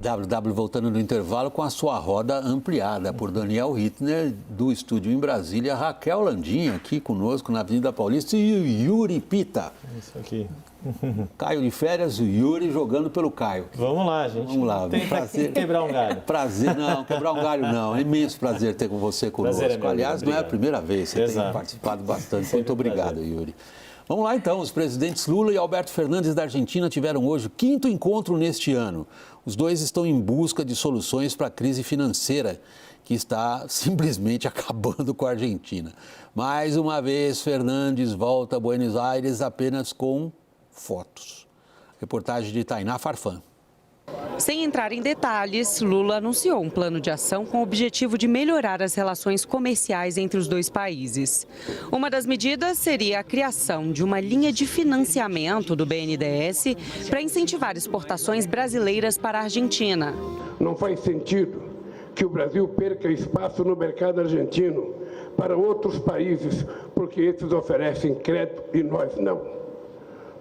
WW voltando no intervalo com a sua roda ampliada por Daniel Hittner, do estúdio em Brasília, Raquel Landim aqui conosco na Avenida Paulista e o Yuri Pita. Isso aqui. Caio de férias, o Yuri jogando pelo Caio. Vamos lá, gente. Vamos lá. Prazer. Quebrar um galho. Prazer, não, quebrar um galho não. É imenso prazer ter com você conosco. Prazer é meu, aliás, não é a primeira vez, você Exato. tem participado bastante. Muito obrigado, Yuri. Vamos lá então, os presidentes Lula e Alberto Fernandes da Argentina tiveram hoje o 5º encontro neste ano. Os dois estão em busca de soluções para a crise financeira que está simplesmente acabando com a Argentina. Mais uma vez, Fernandes volta a Buenos Aires apenas com fotos. Reportagem de Tainá Farfan. Sem entrar em detalhes, Lula anunciou um plano de ação com o objetivo de melhorar as relações comerciais entre os dois países. Uma das medidas seria a criação de uma linha de financiamento do BNDES para incentivar exportações brasileiras para a Argentina. Não faz sentido que o Brasil perca espaço no mercado argentino para outros países, porque esses oferecem crédito e nós não.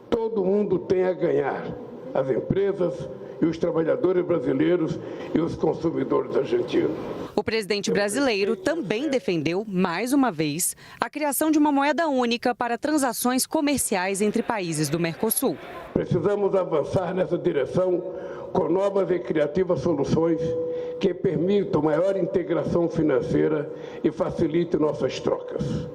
Todo mundo tem a ganhar, as empresas e os trabalhadores brasileiros e os consumidores argentinos. O presidente brasileiro também defendeu, mais uma vez, a criação de uma moeda única para transações comerciais entre países do Mercosul. Precisamos avançar nessa direção com novas e criativas soluções que permitam maior integração financeira e facilitem nossas trocas.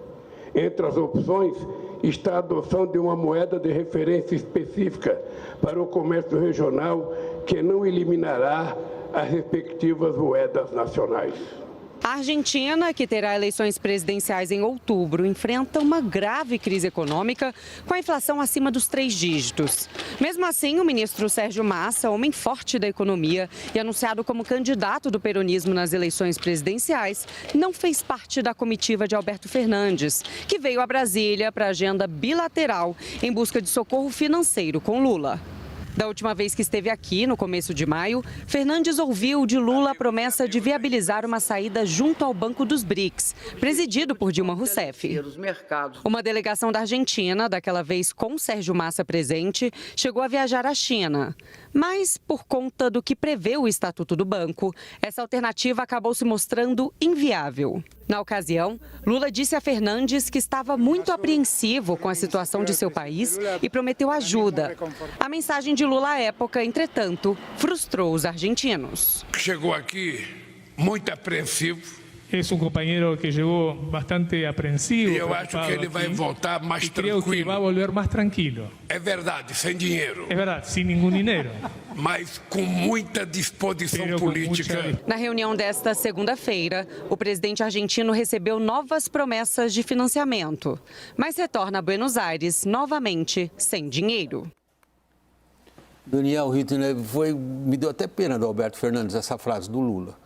Entre as opções está a adoção de uma moeda de referência específica para o comércio regional que não eliminará as respectivas moedas nacionais. A Argentina, que terá eleições presidenciais em outubro, enfrenta uma grave crise econômica com a inflação acima dos 3 dígitos. Mesmo assim, o ministro Sérgio Massa, homem forte da economia e anunciado como candidato do peronismo nas eleições presidenciais, não fez parte da comitiva de Alberto Fernandes, que veio a Brasília para a agenda bilateral em busca de socorro financeiro com Lula. Da última vez que esteve aqui, no começo de maio, Fernandes ouviu de Lula a promessa de viabilizar uma saída junto ao Banco dos BRICS, presidido por Dilma Rousseff. Uma delegação da Argentina, daquela vez com Sérgio Massa presente, chegou a viajar à China. Mas, por conta do que prevê o Estatuto do Banco, essa alternativa acabou se mostrando inviável. Na ocasião, Lula disse a Fernandes que estava muito apreensivo com a situação de seu país e prometeu ajuda. A mensagem de Lula à época, entretanto, frustrou os argentinos. Chegou aqui muito apreensivo. É um companheiro que chegou bastante apreensivo. E eu acho que ele vai voltar mais tranquilo. Creio que vai voltar mais tranquilo. É verdade, sem dinheiro. É verdade, sem nenhum dinheiro. Mas com muita disposição política. Na reunião desta segunda-feira, o presidente argentino recebeu novas promessas de financiamento, mas retorna a Buenos Aires novamente sem dinheiro. Daniel Hittner, me deu até pena do Alberto Fernandes essa frase do Lula.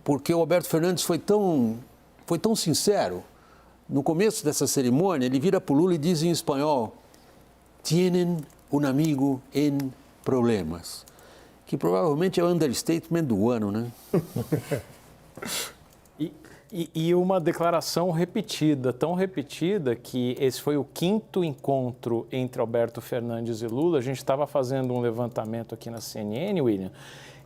Porque o Alberto Fernandes foi tão sincero. No começo dessa cerimônia, ele vira para o Lula e diz em espanhol: "Tienen un amigo en problemas", que provavelmente é o understatement do ano, né? E uma declaração repetida, tão repetida que esse foi o 5º encontro entre Alberto Fernandes e Lula. A gente estava fazendo um levantamento aqui na CNN, William,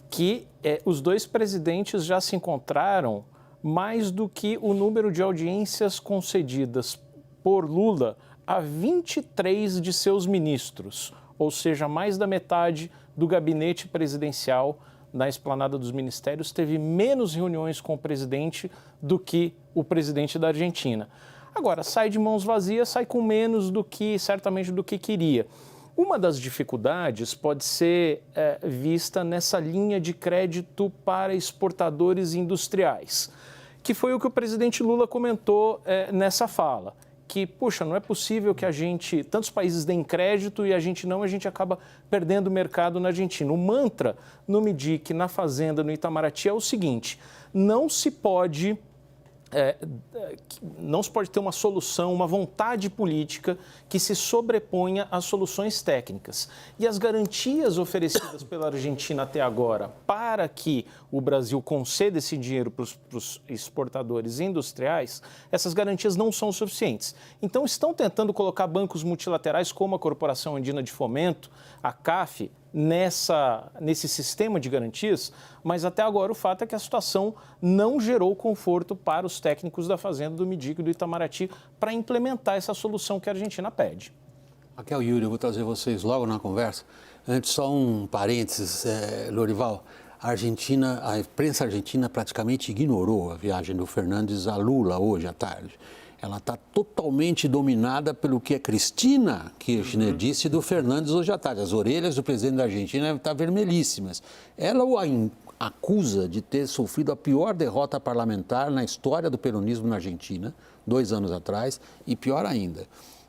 que os dois presidentes já se encontraram mais do que o número de audiências concedidas por Lula a 23 de seus ministros, ou seja, mais da metade do gabinete presidencial na esplanada dos ministérios teve menos reuniões com o presidente do que o presidente da Argentina. Agora, sai de mãos vazias, sai com menos certamente do que queria. Uma das dificuldades pode ser vista nessa linha de crédito para exportadores industriais, que foi o que o presidente Lula comentou nessa fala, que, puxa, não é possível que tantos países deem crédito e a gente acaba perdendo o mercado na Argentina. O mantra no MDIC, na Fazenda, no Itamaraty, é o seguinte: não se pode ter uma solução, uma vontade política que se sobreponha às soluções técnicas. E as garantias oferecidas pela Argentina até agora para que o Brasil conceda esse dinheiro para os exportadores industriais, essas garantias não são suficientes. Então, estão tentando colocar bancos multilaterais como a Corporação Andina de Fomento, a CAF, nesse sistema de garantias, mas até agora o fato é que a situação não gerou conforto para os técnicos da Fazenda, do MDIC e do Itamaraty para implementar essa solução que a Argentina pede. Raquel e Yuri, eu vou trazer vocês logo na conversa. Antes, só um parênteses, Lorival. A imprensa argentina praticamente ignorou a viagem do Fernandes a Lula hoje à tarde. Ela está totalmente dominada pelo que a Cristina Kirchner disse do Fernandes hoje à tarde. As orelhas do presidente da Argentina estão vermelhíssimas. Ela o acusa de ter sofrido a pior derrota parlamentar na história do peronismo na Argentina, 2 anos atrás, e pior ainda,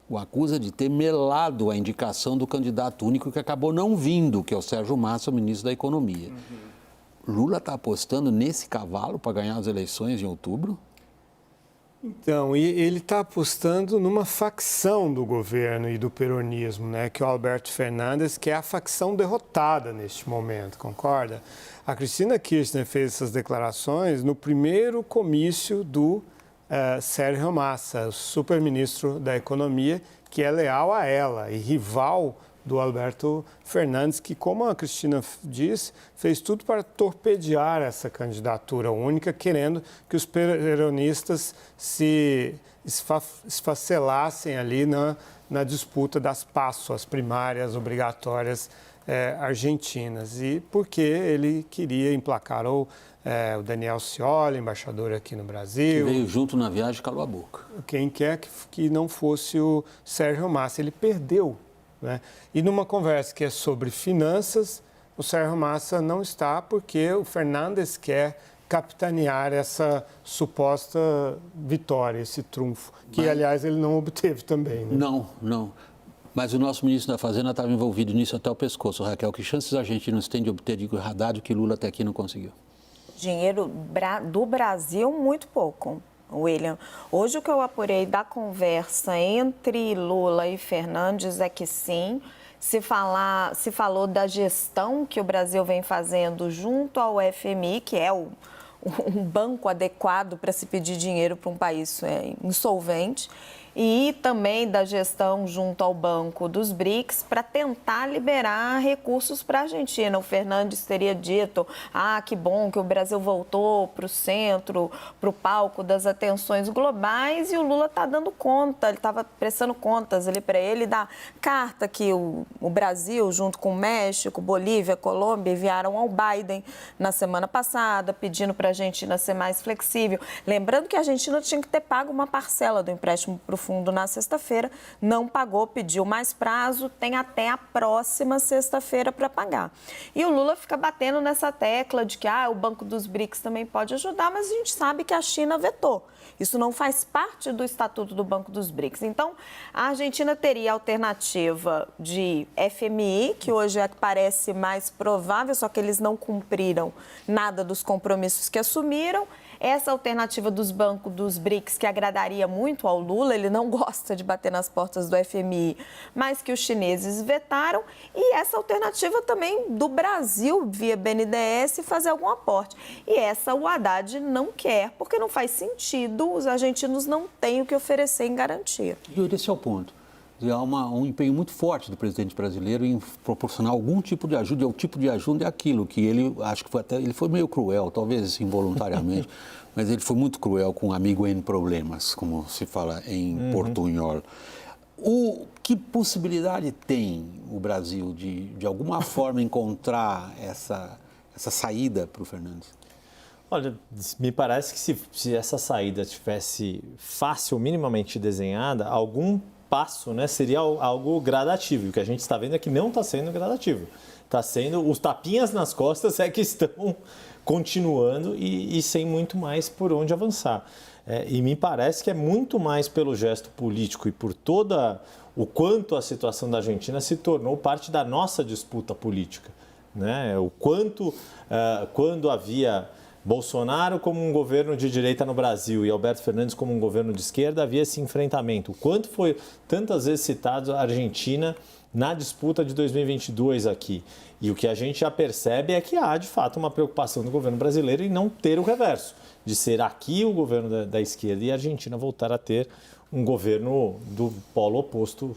o acusa de ter melado a indicação do candidato único que acabou não vindo, que é o Sérgio Massa, o ministro da Economia. Lula está apostando nesse cavalo para ganhar as eleições em outubro? Então, e ele está apostando numa facção do governo e do peronismo, né, que é o Alberto Fernandes, que é a facção derrotada neste momento, concorda? A Cristina Kirchner fez essas declarações no primeiro comício do Sérgio Massa, o super-ministro da Economia, que é leal a ela e rival do Alberto Fernandes, que, como a Cristina disse, fez tudo para torpedear essa candidatura única, querendo que os peronistas se esfacelassem ali na disputa das PASSO, as primárias obrigatórias argentinas. E porque ele queria emplacar o Daniel Scioli, embaixador aqui no Brasil. Que veio junto na viagem, calou a boca. Quem quer que não fosse o Sérgio Massa. Ele perdeu. Né? E numa conversa que é sobre finanças, o Sérgio Massa não está porque o Fernandes quer capitanear essa suposta vitória, esse trunfo, que, aliás, ele não obteve também. Né? Não. Mas o nosso ministro da Fazenda estava envolvido nisso até o pescoço, Raquel. Que chances a argentinos têm de obter de Haddad que Lula até aqui não conseguiu? Dinheiro do Brasil, muito pouco. William, hoje o que eu apurei da conversa entre Lula e Fernandes é que sim, se falou da gestão que o Brasil vem fazendo junto ao FMI, que é um banco adequado para se pedir dinheiro para um país insolvente, e também da gestão junto ao Banco dos BRICS para tentar liberar recursos para a Argentina. O Fernandes teria dito, que bom que o Brasil voltou para o centro, para o palco das atenções globais, e o Lula está dando conta, ele estava prestando contas ali para ele da carta que o Brasil, junto com o México, Bolívia, Colômbia, enviaram ao Biden na semana passada, pedindo para a Argentina ser mais flexível. Lembrando que a Argentina tinha que ter pago uma parcela do empréstimo para o fundo na sexta-feira, não pagou, pediu mais prazo, tem até a próxima sexta-feira para pagar. E o Lula fica batendo nessa tecla de que o Banco dos BRICS também pode ajudar, mas a gente sabe que a China vetou. Isso não faz parte do Estatuto do Banco dos BRICS. Então, a Argentina teria a alternativa de FMI, que hoje é que parece mais provável, só que eles não cumpriram nada dos compromissos que assumiram. Essa alternativa dos bancos dos BRICS, que agradaria muito ao Lula, ele não gosta de bater nas portas do FMI, mas que os chineses vetaram. E essa alternativa também do Brasil, via BNDES, fazer algum aporte. E essa o Haddad não quer, porque não faz sentido, os argentinos não têm o que oferecer em garantia. E esse é o ponto. Há um empenho muito forte do presidente brasileiro em proporcionar algum tipo de ajuda, e o tipo de ajuda é aquilo que ele, acho que ele foi meio cruel, talvez involuntariamente, mas ele foi muito cruel com um amigo em problemas, como se fala em portunhol. Que possibilidade tem o Brasil de alguma forma encontrar essa saída para o Fernandes? Olha, me parece que se essa saída tivesse fácil, minimamente desenhada, algum passo, né, seria algo gradativo. O que a gente está vendo é que não está sendo gradativo. Está sendo, os tapinhas nas costas é que estão continuando e sem muito mais por onde avançar. E me parece que é muito mais pelo gesto político e por toda o quanto a situação da Argentina se tornou parte da nossa disputa política, né? O quanto, quando havia Bolsonaro como um governo de direita no Brasil e Alberto Fernandes como um governo de esquerda, havia esse enfrentamento. O quanto foi tantas vezes citado a Argentina na disputa de 2022 aqui. E o que a gente já percebe é que há, de fato, uma preocupação do governo brasileiro em não ter o reverso, de ser aqui o governo da esquerda e a Argentina voltar a ter um governo do polo oposto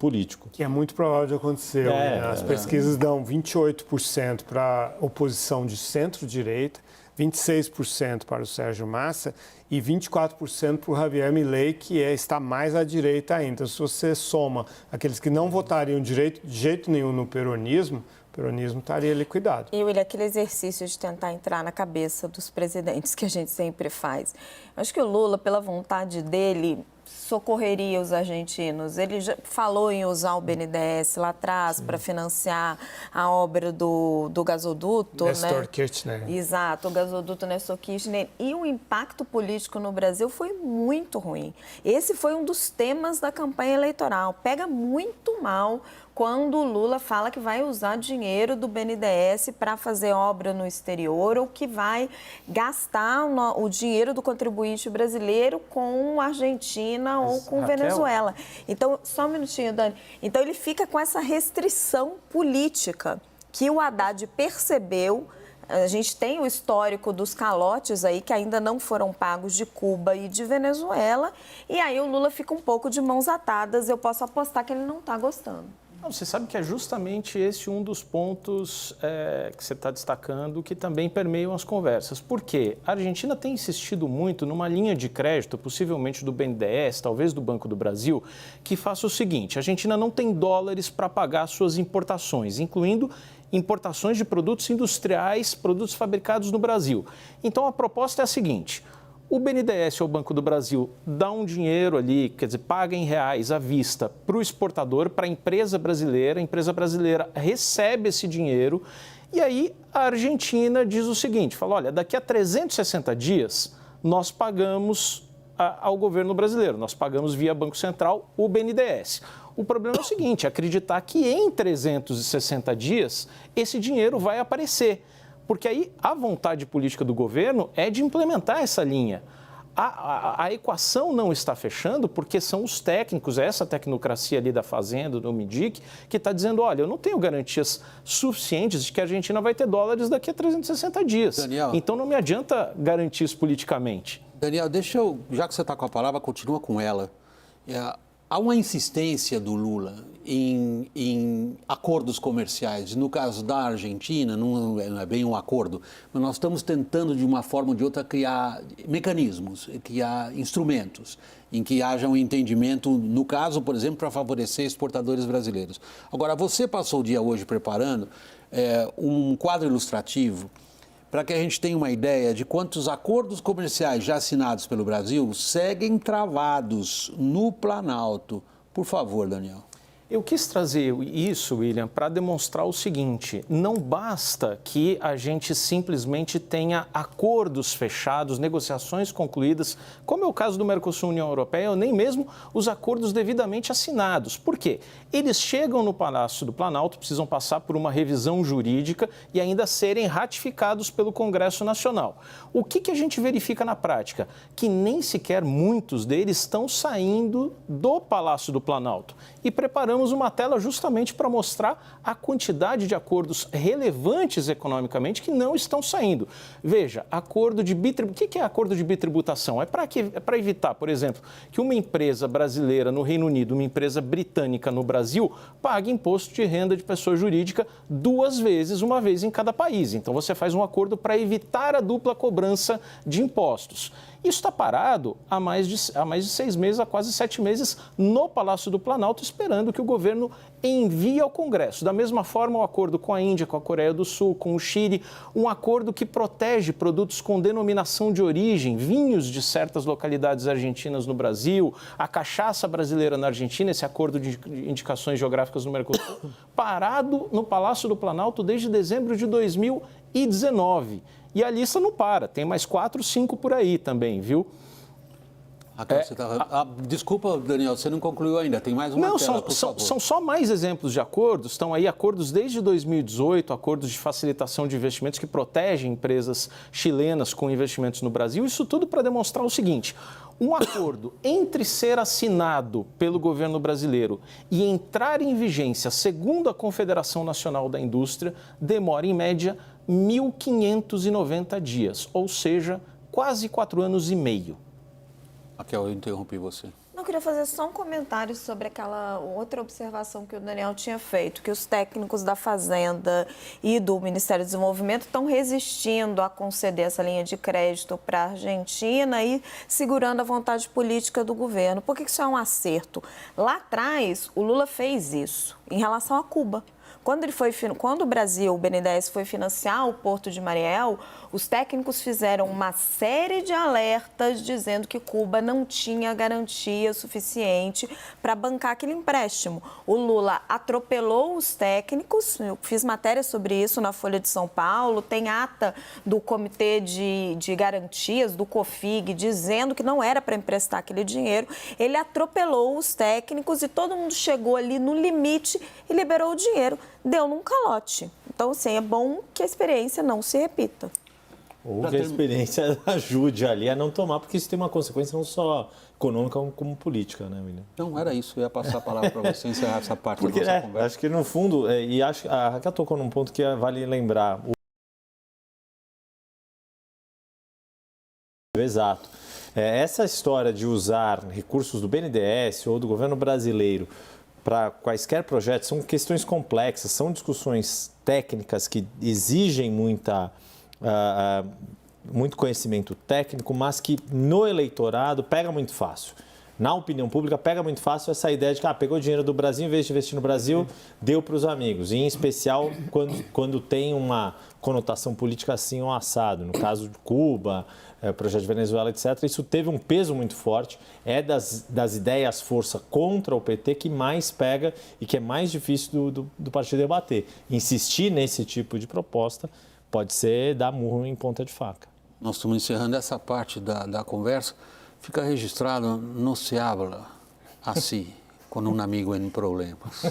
político. Que é muito provável de acontecer. As pesquisas dão 28% para a oposição de centro-direita, 26% para o Sérgio Massa e 24% para o Javier Milei, que está mais à direita ainda. Se você soma aqueles que não votariam de jeito nenhum no peronismo, o peronismo estaria liquidado. E, William, aquele exercício de tentar entrar na cabeça dos presidentes que a gente sempre faz. Acho que o Lula, pela vontade dele, socorreria os argentinos. Ele já falou em usar o BNDES lá atrás para financiar a obra do gasoduto. Nestor Kirchner. Exato, o gasoduto Nestor Kirchner. E o impacto político no Brasil foi muito ruim. Esse foi um dos temas da campanha eleitoral. Pega muito mal quando o Lula fala que vai usar dinheiro do BNDES para fazer obra no exterior ou que vai gastar o dinheiro do contribuinte brasileiro com a Argentina ou com Venezuela. Então, só um minutinho, Dani. Então, ele fica com essa restrição política que o Haddad percebeu. A gente tem o histórico dos calotes aí que ainda não foram pagos de Cuba e de Venezuela. E aí o Lula fica um pouco de mãos atadas. Eu posso apostar que ele não está gostando. Você sabe que é justamente esse um dos pontos que você está destacando que também permeiam as conversas. Por quê? A Argentina tem insistido muito numa linha de crédito, possivelmente do BNDES, talvez do Banco do Brasil, que faça o seguinte: a Argentina não tem dólares para pagar suas importações, incluindo importações de produtos industriais, produtos fabricados no Brasil. Então, a proposta é a seguinte: o BNDES ou o Banco do Brasil dá um dinheiro ali, quer dizer, paga em reais à vista para o exportador, para a empresa brasileira recebe esse dinheiro e aí a Argentina diz o seguinte, fala, olha, daqui a 360 dias nós pagamos ao governo brasileiro, nós pagamos via Banco Central o BNDES. O problema é o seguinte, acreditar que em 360 dias esse dinheiro vai aparecer. Porque aí a vontade política do governo é de implementar essa linha. A equação não está fechando porque são os técnicos, essa tecnocracia ali da Fazenda, do MIDIC, que está dizendo, olha, eu não tenho garantias suficientes de que a Argentina vai ter dólares daqui a 360 dias. Daniel, então não me adianta garantir isso politicamente. Daniel, deixa eu, já que você está com a palavra, continua com ela. Há uma insistência do Lula em acordos comerciais. No caso da Argentina, não é bem um acordo, mas nós estamos tentando, de uma forma ou de outra, criar mecanismos, criar instrumentos em que haja um entendimento, no caso, por exemplo, para favorecer exportadores brasileiros. Agora, você passou o dia hoje preparando um quadro ilustrativo para que a gente tenha uma ideia de quantos acordos comerciais já assinados pelo Brasil seguem travados no Planalto. Por favor, Daniel. Eu quis trazer isso, William, para demonstrar o seguinte: não basta que a gente simplesmente tenha acordos fechados, negociações concluídas, como é o caso do Mercosul e União Europeia, ou nem mesmo os acordos devidamente assinados. Por quê? Eles chegam no Palácio do Planalto, precisam passar por uma revisão jurídica e ainda serem ratificados pelo Congresso Nacional. O que a gente verifica na prática? Que nem sequer muitos deles estão saindo do Palácio do Planalto. E preparamos uma tela justamente para mostrar a quantidade de acordos relevantes economicamente que não estão saindo. Veja, acordo de bitributação. O que é acordo de bitributação? É para evitar, por exemplo, que uma empresa brasileira no Reino Unido, uma empresa britânica no Brasil, pague imposto de renda de pessoa jurídica 2 vezes, uma vez em cada país. Então, você faz um acordo para evitar a dupla cobrança de impostos. Isso está parado há mais de 6 meses, há quase 7 meses, no Palácio do Planalto, esperando que o governo envie ao Congresso. Da mesma forma, o acordo com a Índia, com a Coreia do Sul, com o Chile, um acordo que protege produtos com denominação de origem, vinhos de certas localidades argentinas no Brasil, a cachaça brasileira na Argentina, esse acordo de indicações geográficas no Mercosul, parado no Palácio do Planalto desde dezembro de 2019. E a lista não para, tem mais 4, 5 por aí também, viu? Desculpa, Daniel, você não concluiu ainda, tem mais uma tela, por favor. São só mais exemplos de acordos, estão aí acordos desde 2018, acordos de facilitação de investimentos que protegem empresas chilenas com investimentos no Brasil, isso tudo para demonstrar o seguinte: um acordo entre ser assinado pelo governo brasileiro e entrar em vigência, segundo a Confederação Nacional da Indústria, demora em média 1.590 dias, ou seja, quase 4 anos e meio. Raquel, eu interrompi você. Eu queria fazer só um comentário sobre aquela outra observação que o Daniel tinha feito, que os técnicos da Fazenda e do Ministério do Desenvolvimento estão resistindo a conceder essa linha de crédito para a Argentina e segurando a vontade política do governo. Por que isso é um acerto? Lá atrás, o Lula fez isso em relação a Cuba. Quando o Brasil, o BNDES, foi financiar o Porto de Mariel, os técnicos fizeram uma série de alertas dizendo que Cuba não tinha garantia suficiente para bancar aquele empréstimo. O Lula atropelou os técnicos, eu fiz matéria sobre isso na Folha de São Paulo, tem ata do Comitê de Garantias, do COFIG, dizendo que não era para emprestar aquele dinheiro. Ele atropelou os técnicos e todo mundo chegou ali no limite e liberou o dinheiro. Deu num calote. Então, assim, é bom que a experiência não se repita. Ou que a experiência ajude ali a não tomar, porque isso tem uma consequência não só econômica, como política, né, William? Não, era isso. Eu ia passar a palavra para você encerrar essa parte Porque, da nossa conversa. acho que no fundo, e acho que a Raquel tocou num ponto que vale lembrar. Exato. Essa história de usar recursos do BNDES ou do governo brasileiro para quaisquer projetos são questões complexas, são discussões técnicas que exigem muito conhecimento técnico, mas que no eleitorado pega muito fácil. Na opinião pública pega muito fácil essa ideia de que pegou dinheiro do Brasil, em vez de investir no Brasil, deu para os amigos. E em especial quando tem uma conotação política assim ou assado. No caso de Cuba, projeto de Venezuela, etc. Isso teve um peso muito forte. É das ideias força contra o PT que mais pega e que é mais difícil do partido debater. Insistir nesse tipo de proposta pode ser dar murro em ponta de faca. Nós estamos encerrando essa parte da conversa. Fica registrado, não se habla assim com um amigo em problemas.